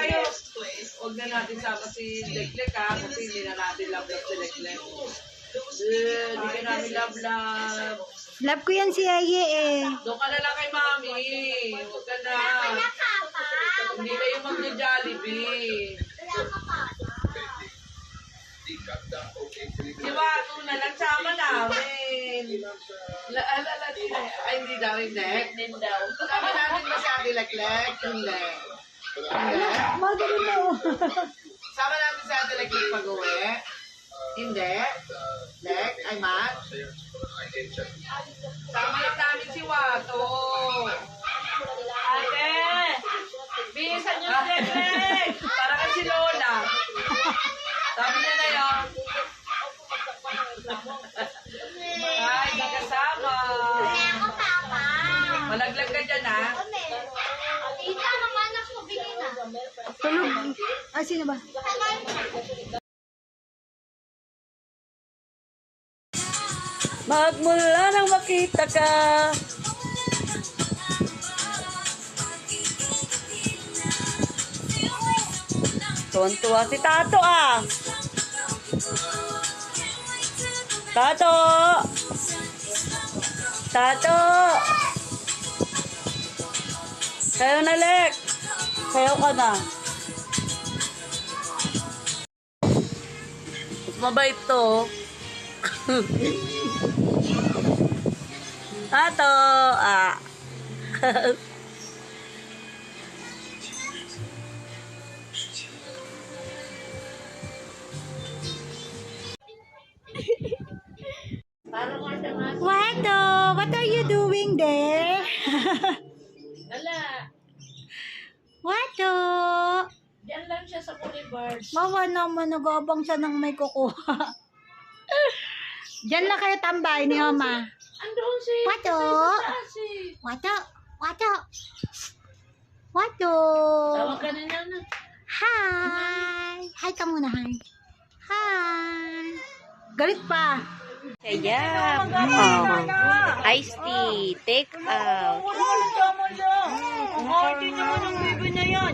tayo. Huwag na natin sama si Leklek ha, kasi hindi na natin love-love si Leklek. Hindi ka namin love-love. Love ko yan si Aye eh. Doon ka na lang kay Mami. Huwag ka na. Hindi kayo mag-Jollibee. Si Wato na lang sama namin. Ay, hindi daw, hindi. Sama natin ba si Ate Leklek? Hindi. Hindi. Magaling mo. Sama natin si Ate Leklek pag-uwi? Hindi. Lek, ay Matt. Sama lang namin si Wato. Ate! Bisan niyo si Leklek! Para kasi si Lola. Sabi niya na yun. Ay, di kasama. Malaglag ka dyan, ha? Tita, mga anak mo, bili na. Tulog. Ah, sino ba? Magmula nang makita ka. Tuwan-tuwa si Tato ah. Tato! Tato! Sayo na, Lek. Sayo ka na. Mas mabait to. Tato! Ah. Wato, what are you doing there? Wala. Wato! Diyan lang siya sa Boulevard. Wawa naman, nag-aabang siya ng may kukuha. Diyan lang kayo tambay ni Mama. Andoon si... Wato! Wato! Wato! Wato! Tawag ka na niya na. Hi! Hi ka muna, hi. Hi! Galit pa. Kaya, iced tea, take out. Hindi naman ang bibi na yan.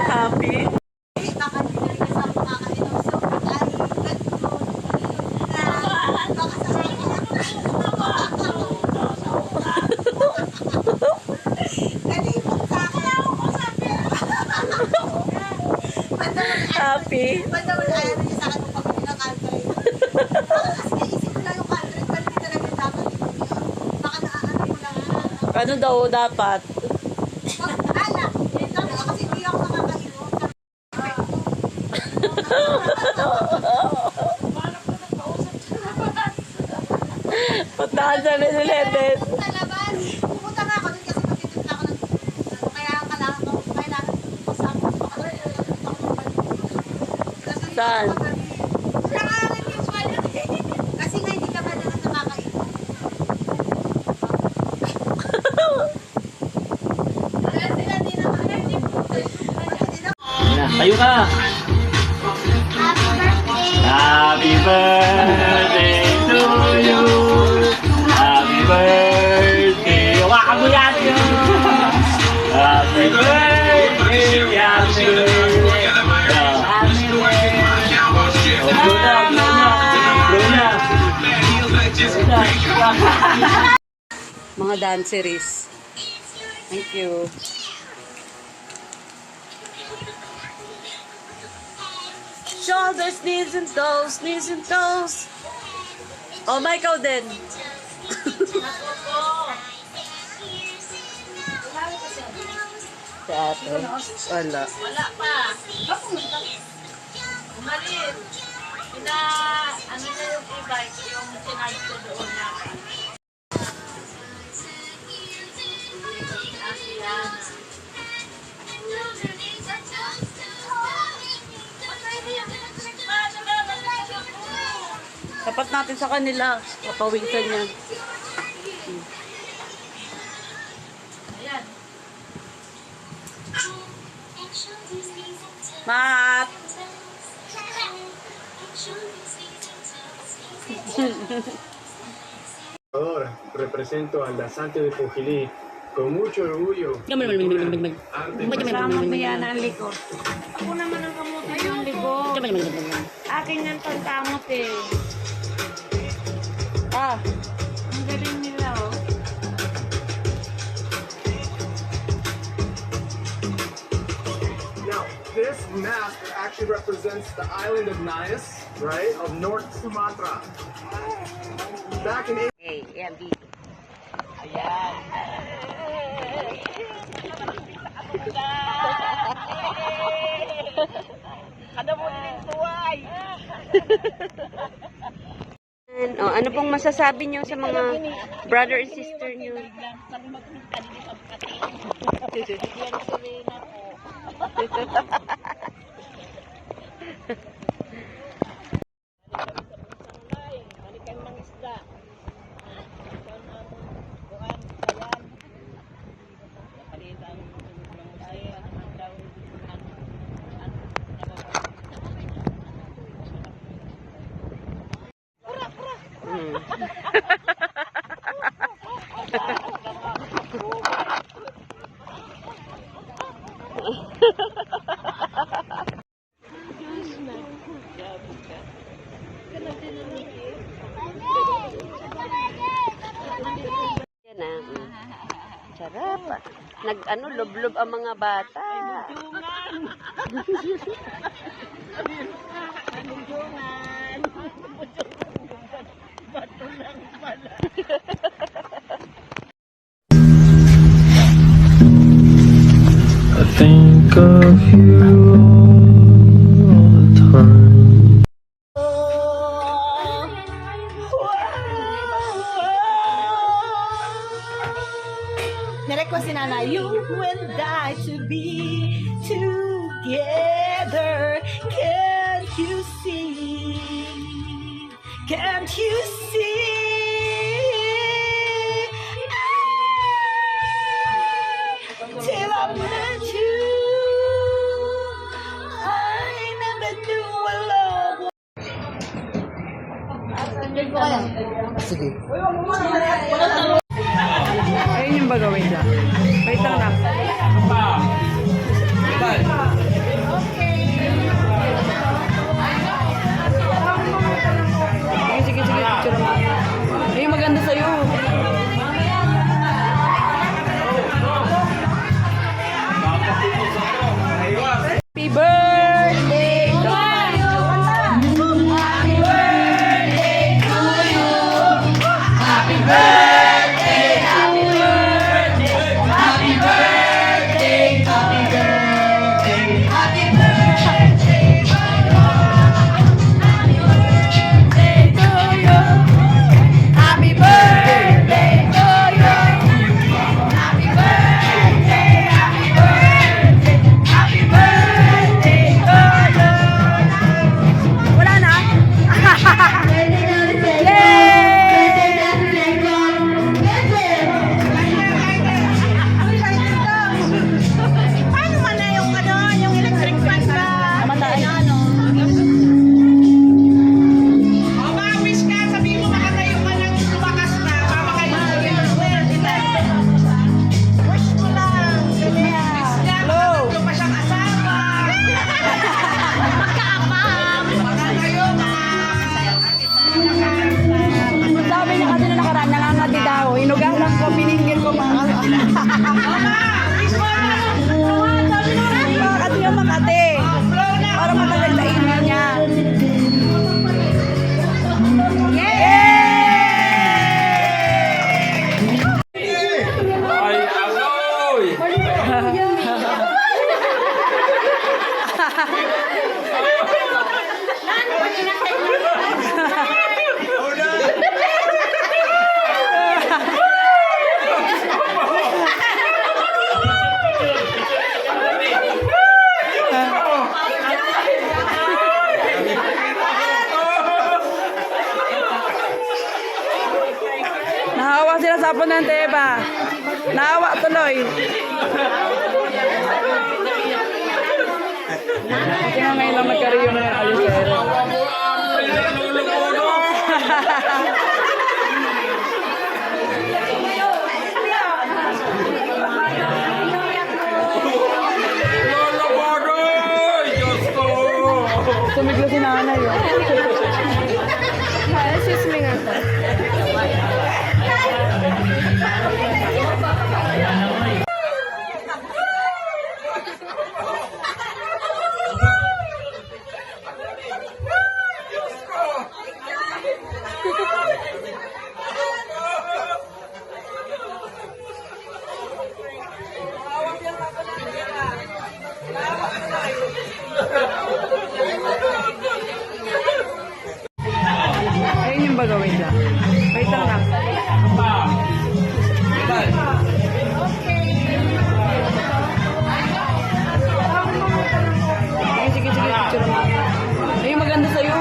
Happy? Happy? Ano daw dapat? Puntahan sa 7-Eleven. Pupunta nga ako dun kasi magtitipla ako ng kaya kailangan ko sa Saan? kasi nga hindi ka ba naman nakakain. Tayo ka! Happy birthday to you! Happy birthday! Hawakan mo yan! Happy birthday! Happy birthday! Mga danceries. Thank you. Shoulders, knees and toes, knees and toes. Oh, my ikaw din. Si ate. Wala. Wala pa. Umalis. Ano na yung e-bike, yung sinarge ko doon na. Lipat natin sa kanila. Papawisan yan. Ayan. Mat! Represento al Lasante de Pujilí con mucho orgullo. Kasama mo yan ang likod. Ako naman ang kamote yung likod. Akin ang pagkamot eh. Ah! Ang galing nila oh. Now, this mask actually represents the island of Nias, right, of North Sumatra. Back in Okay, yan dito. Oh, ano pong masasabi niyo sa mga brother and sister niyo? Yan ah. Sarap. Nag-ano, lob-lob ang mga bata. I think of you all the time. Nirequest si Nana, you and I to be together. Can't you see? Can't you see? Till I met you, I never knew what love was. Ayun yung baga, wait lang. Wait lang na. Sige, picture mo. Ayun, maganda sa'yo. Happy birthday to you. Happy birthday to you. Happy birthday, happy birthday, happy birthday, happy birthday, happy birthday to you. Happy birthday to you. Happy birthday, happy birthday, happy birthday to you. Wala na? Paano man na yung ano, yung electric fan ba? Mamatay. Wish ka, sabihin mo makatayo ka ng lumakas na. Wish mo lang. Hello. Ito pa siyang asawa. Magkaapam. Makatayo ka. Sabi niya kasi na nakaraan, nangangati daw. Inugalan ko, piningin ko mga. Makati yung Makati. Para matagal sa email niya. Ay, agoy! sapon ng Teba. Naawa tuloy. Ito na ngayon lang magkariyo na yung alisero. Tumiglo si nanay yun. Excuse me nga to. Ayun yung bagawin lang. Wait lang lang. Sige, sige, sige. Picture mo. Ayun, maganda sa'yo.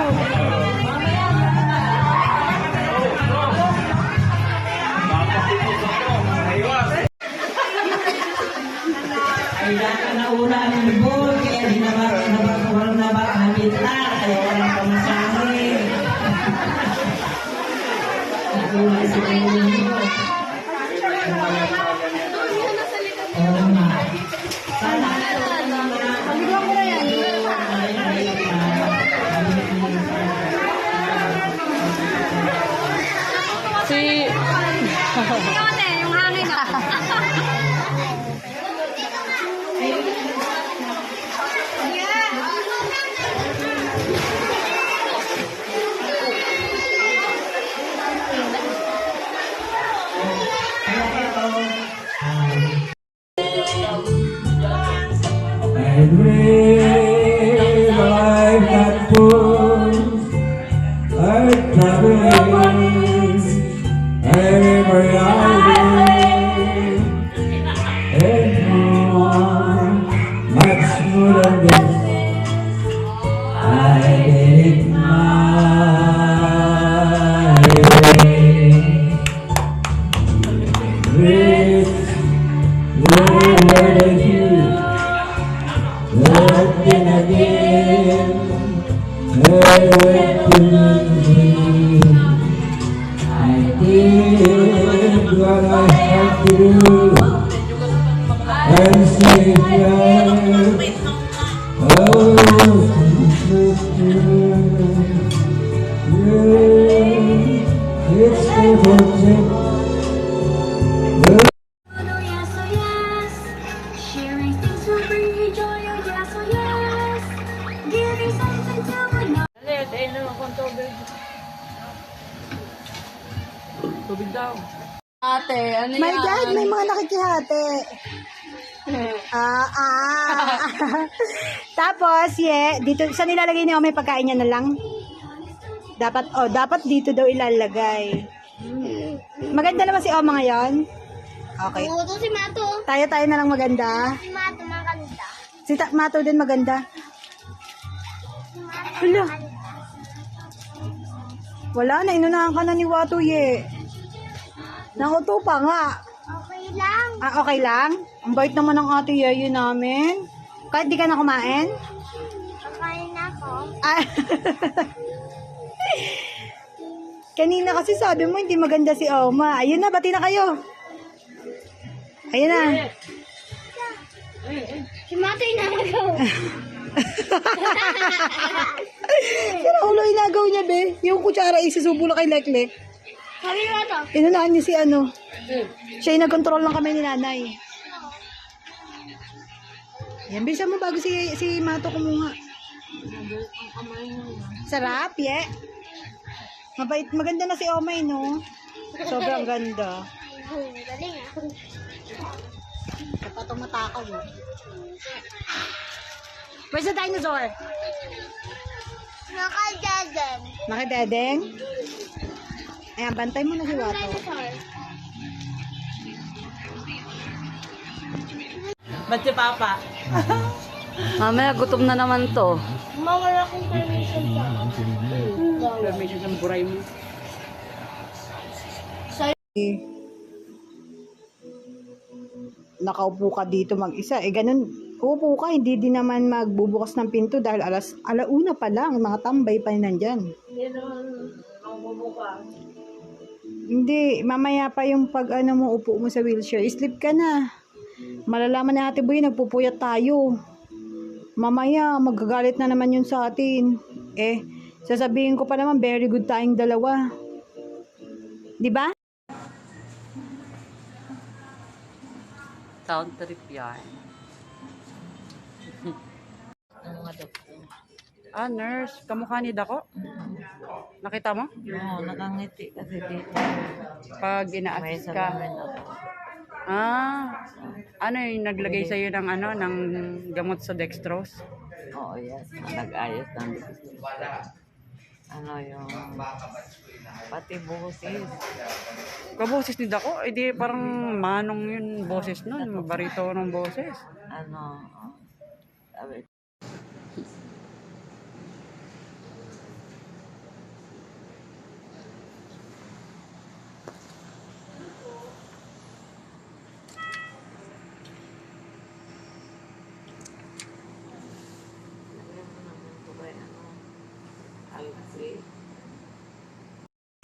Si... Yung hangin na. And we like that fools are traveling every island and more much more than this. I did it my way. With the you. Then again, I went to me. I did what I had to do. And say, it's the project. Tubig daw. Ate, ano My yan? God, may mga nakikihati. Tapos, dito, sa nilalagay niyo, may pagkain niya na lang. Dapat dito daw ilalagay. Maganda naman si Oma ngayon. Okay. Puto si Mato. Tayo na lang maganda. Si Mato maganda. Si Mato din maganda. Hala. Wala na, inunahan ka na ni Wato, Nakuto pa nga. Okay lang. Okay lang? Ang bait naman ng ate Yeye namin. Kahit di ka na kumain? Kakain na ako. Ah. Kanina kasi sabi mo hindi maganda si Oma. Ayun na, bati na kayo. Ayun na. Si Mato inagaw. Sira ulo inagaw niya, be. Yung kutsara isusubo na kay Leklek. Sabi ni Mato. Inunahan niya si ano. Siya yung nag-control lang kami ni nanay. Yan, bilisan mo bago si Mato kumuha. Sarap, Mabait, maganda na si Omay, no? Sobrang ganda. Galing Dapat tumatakaw, Where's the dinosaur? Nakadadam. Nakidedeng? Ayan, bantay mo na si Wato. Ba't si Papa? Mamaya, gutom na naman to. Mawala akong permission sa Permission sa buray mo. nakaupo ka dito mag-isa. Eh, ganun, upo ka, hindi din naman magbubukas ng pinto dahil alauna pa lang, mga tambay pa nandyan. Hindi naman ang bumuka. Hindi, mamaya pa yung pag ano mo, upo mo sa wheelchair, sleep ka na. Malalaman ni Ate Boy, nagpupuyat tayo. Mamaya, magagalit na naman yun sa atin. Eh, sasabihin ko pa naman, very good tayong dalawa. Di ba? Sound trip yan. Nurse. Kamukha ni Dako? Nakita mo? Oo, nakangiti kasi dito. Pag May ina-assist ka. salamin ako. Ano yung naglagay sa'yo ng ano, ng gamot sa dextrose? Oo, yes. Nag-ayos ng ano yung pati buhusis. Kaboses ni Dako? Eh di parang manong yun boses nun. Barito ng boses. Ano, sabi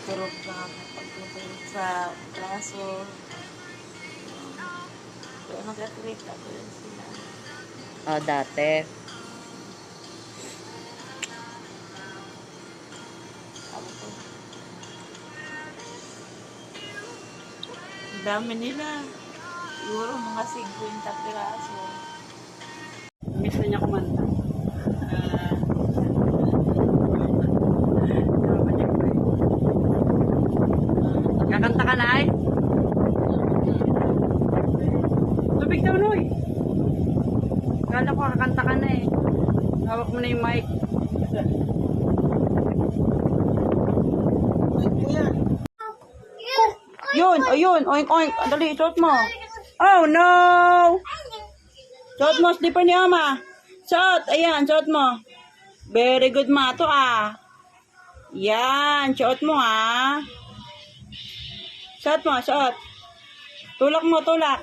turok na pagtutulog sa braso. Kaya nag-treat ako yun sila. Dati. Sabi ko, ang dami nila. Siguro mga 50 piraso. Miss na niya kumanta. Kakanta ka na ay? Tubig daw, Noy. Kala ko kakanta ka na eh. Hawak mo na yung mic. Yun, ayun, oink oink. Dali, shot mo. Oh no! Shot mo, slipper ni Ama. Shot, ayan, shot mo. Very good ma to ah. Yan, shot mo ah. Shot mo, shot. Tulak mo, tulak.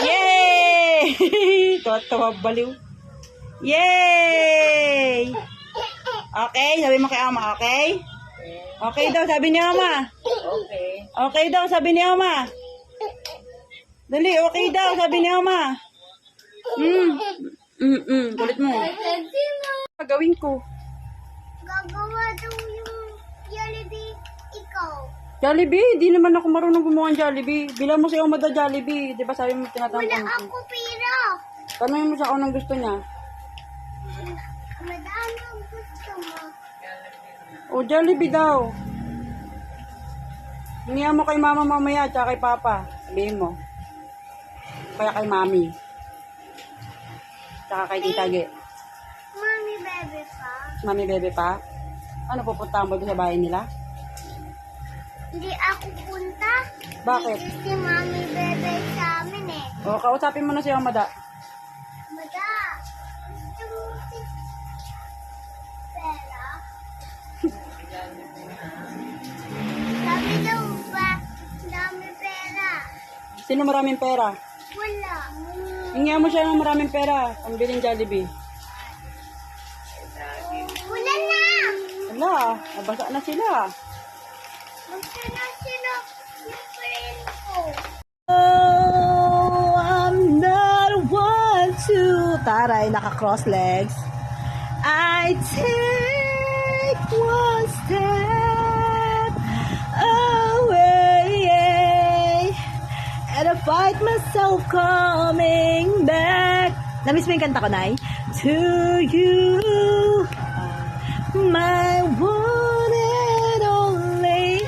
Yay! Tawa baliw. Yay! Okay, sabi mo kay Ama, okay? Okay daw, sabi ni Ama. Okay. Okay daw, sabi ni Ama. Dali, okay daw, sabi ni Ama. Kulit mo. Gagawin ko. Gagawa daw yung Jollibee, ikaw. Jollibee, di naman ako marunong gumawa ng Jollibee. Bilang mo si Oma da Jollibee. Di ba sabi mo Wala tinatanong ko? ako pera. Tanongin mo siya kung anong gusto niya. Madami ang gusto mo. O, Jollibee daw. Hingihan mo kay mama mamaya, tsaka kay papa. Sabihin mo. Kaya kay mami. Tsaka kay tita Ge. Mami, bebe pa. Mami bebe pa. Ano, pupuntahan mo doon sa bahay nila? Hindi ako punta. Bakit? Dito si mami, bebe sa amin eh. O, kausapin mo na si Amada. Mada, gusto mo si pera? Sabi daw ba, dami pera. Sino maraming pera? Wala. Hingihan mo siya ng maraming pera. Pambiling Jollibee. Wala na. Wala, nabasa na sila. Gusto na sila yung friend ko. Oh, I'm not one to... Taray, naka-cross legs. I take one step away and I fight myself coming back. Namiss mo yung kanta ko, Nay? To you, my one and only.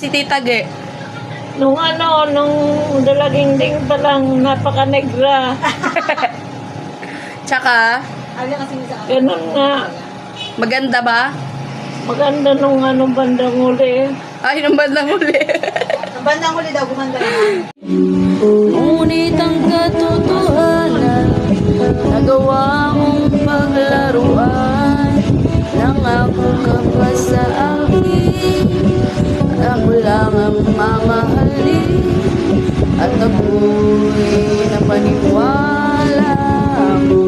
Si Tita Ge. Nung dalaginding pa lang, napaka-negra. Tsaka, Ganun nga. maganda ba? Maganda nung bandang huli. Ay, nung bandang huli. Ang bandang huli daw, gumanda naman. Ngunit ang katotohanan, nagawa mong paglaruan ng ako ka pa sa akin. Ako lang ang mamahalin at ako'y napaniwala mo.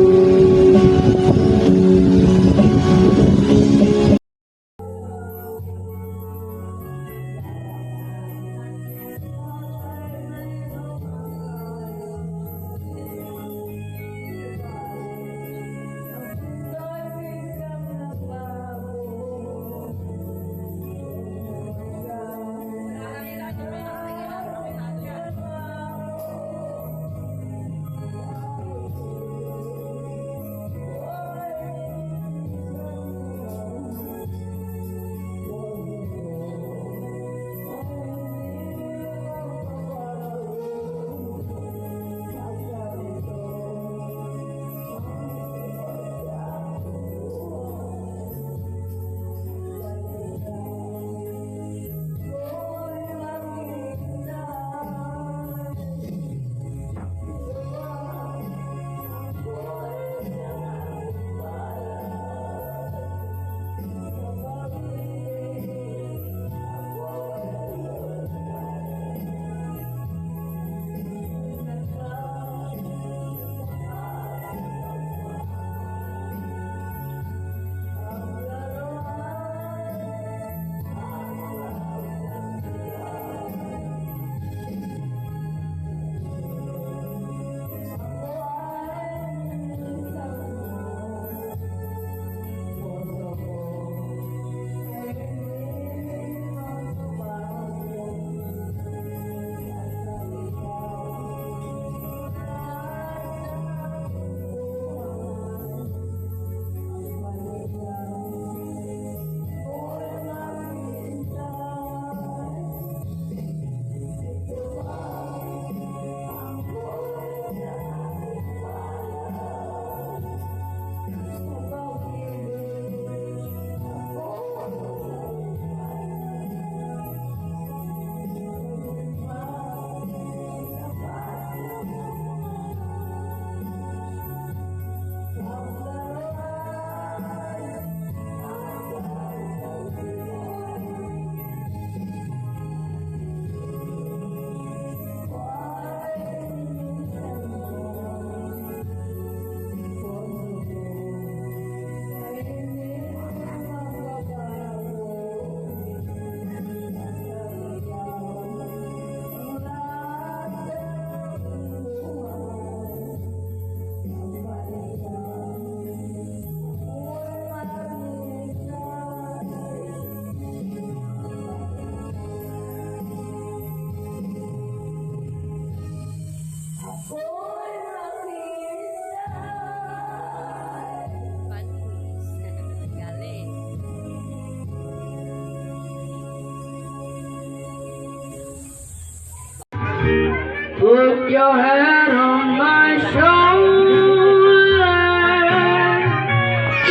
Put your head on my shoulder,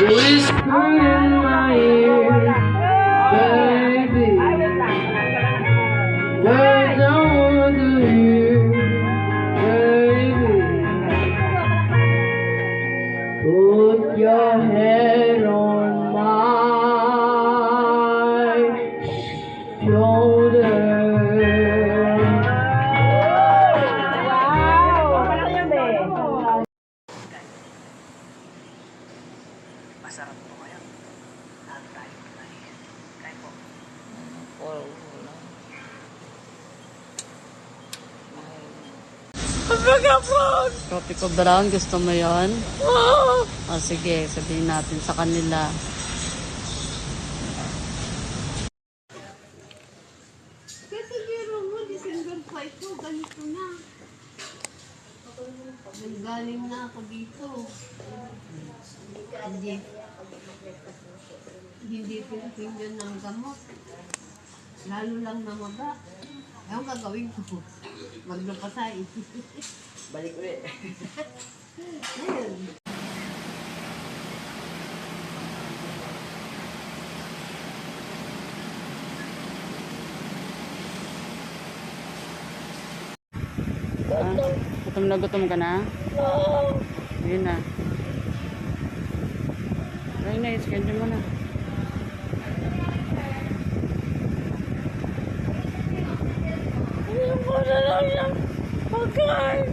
whisper in my ear, baby. Words I want to hear, baby. Put your head on my shoulder. Tropico Brown, gusto mo yon? Oo. O sige, sabihin natin sa kanila. Kasi biro mo, December 5 po, ganito na. Galing na ako dito. Hindi pinapinggan ng gamot. Lalo lang na maga. Ewan gagawin ko. Maglapasay. Balik ulit. Gutom ka na? Yun na. Ay na, schedule mo na. Ayun ko na lang yung pagkain.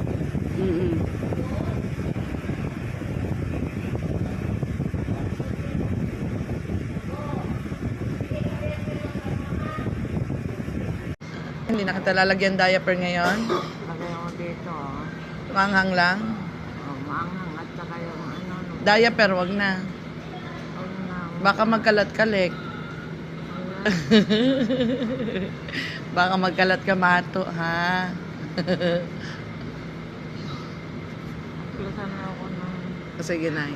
Hindi na kita lalagyan diaper ngayon? Lagay ako dito. Manghang lang? Maanghang at saka yung ano. Diaper, wag na. Baka magkalat-kalik. Baka magkalat ka mato, ha? Klasan ako ng Sige na.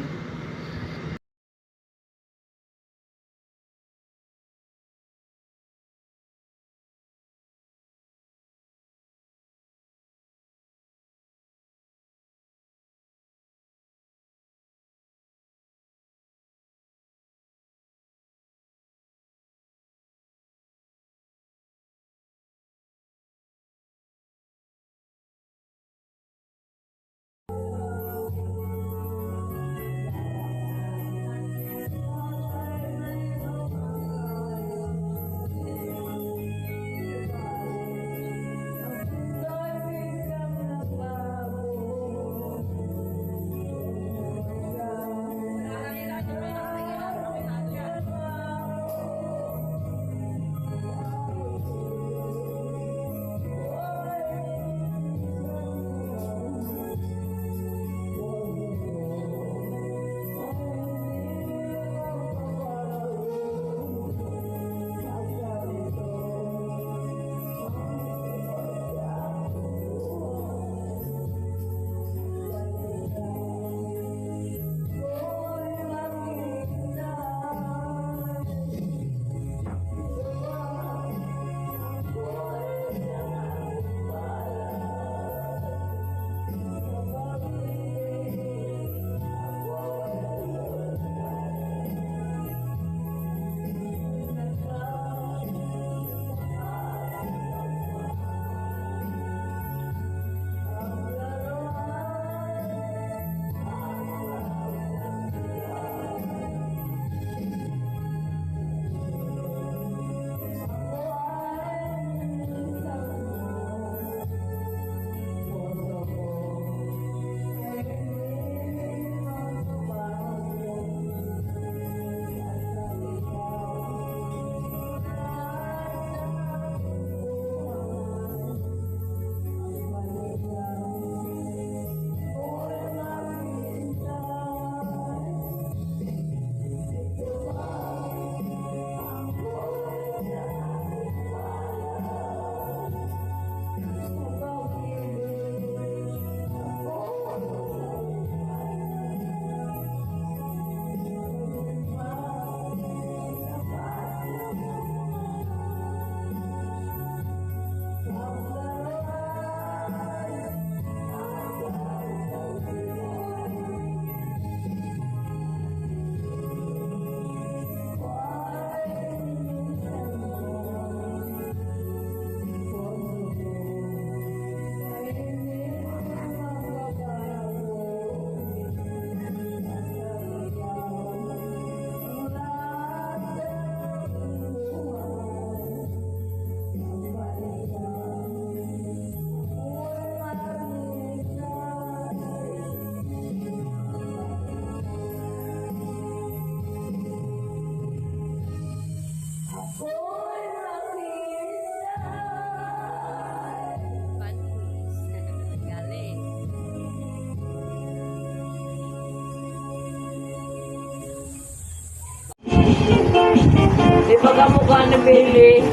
Di ba kamukha ni Billy?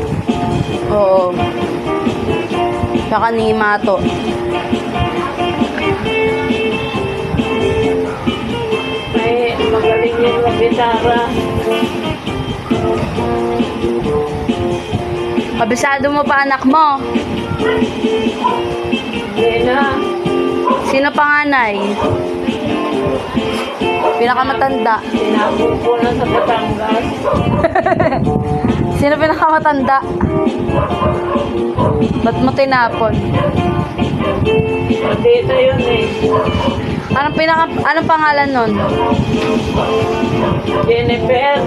Oo. Saka ni Mato. Ay, magaling yung mag-gitara. Kabisado mo pa anak mo? Hindi na. Sino panganay? Pinakamatanda. Tinapon ko na sa Batangas. Sino pinakamatanda? Ba't mo tinapon? Dito yun eh. Anong pangalan nun? Jennifer.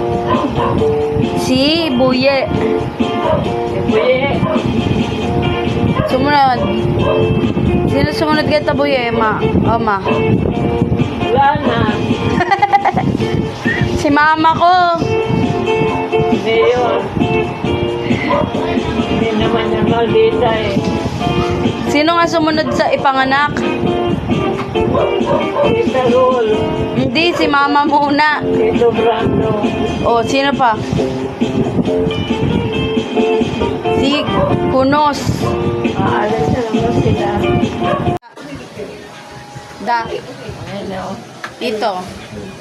Si Buye. Buye. Sumunod. Sino sumunod kay Tabuye, ma? O, ma. Wala na. Si mama ko. Hindi yun. Hindi naman niya maldita eh. Sino nga sumunod sa ipanganak? Tita Rul. Hindi, si mama muna. Tito Brando. O, sino pa? Si Kunos. Aalis na naman sila. Da. Hello. Dito.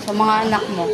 Sa mga anak mo.